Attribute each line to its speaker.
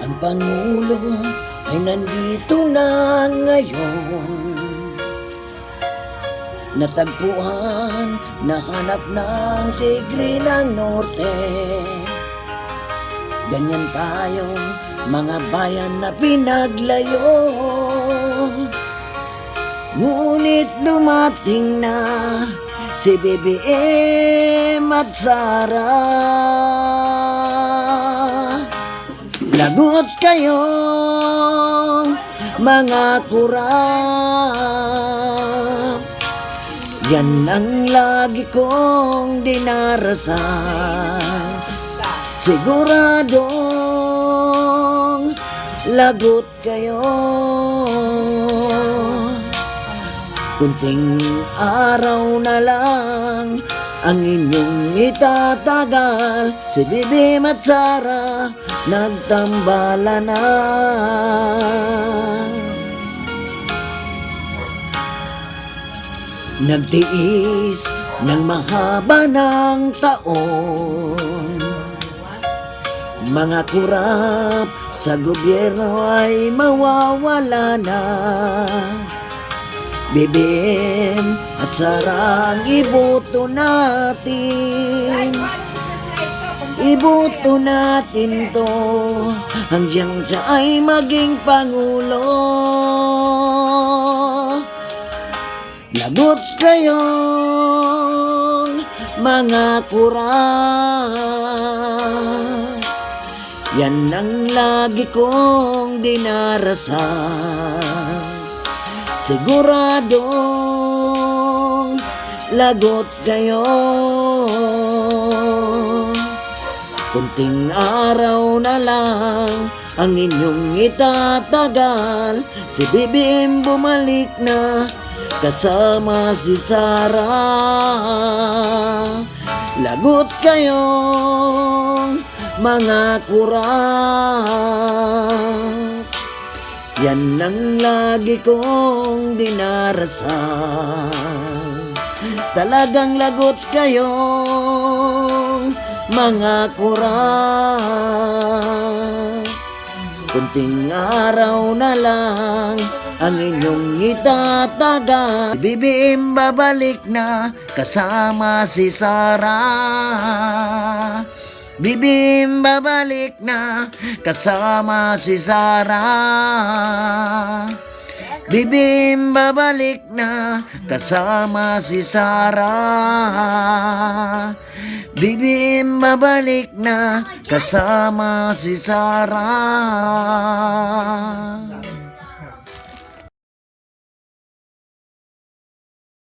Speaker 1: Ang Pangulo ay nandito na ngayon. Natagpuan, nahanap ng Tigre ng Norte. Ganyan tayong mga bayan na pinaglayo. Ngunit dumating na si BBM at Sara. Lagot kayo, mga kurap. Yan ang lagi kong dinarasal. Siguradong lagot kayo. Kunting araw na lang ang inyong itatagal. Si BBM at Sara nagtambala na. Nagtiis ng mahaba ng taon. Mga kurap sa gobyerno ay mawawala na. BBM at Sara ang iboto natin. Iboto natin to hanggang siya ay maging Pangulo. Lagot kayong mga kurap. Yan ang lagi kong dinarasal. Siguradong lagot kayo. Kunting araw na lang ang inyong itatagal. Si BBM bumalik na kasama si Sara. Lagot kayong mga kurap. Yan ang lagi kong dinarasal. Talagang lagot kayong mga kurap. Kunting araw na lang ang inyong itatagal. BBM babalik na kasama si Sara. BBM babalik na kasama si Sara. BBM babalik na kasama si Sara. BBM babalik na kasama si Sara.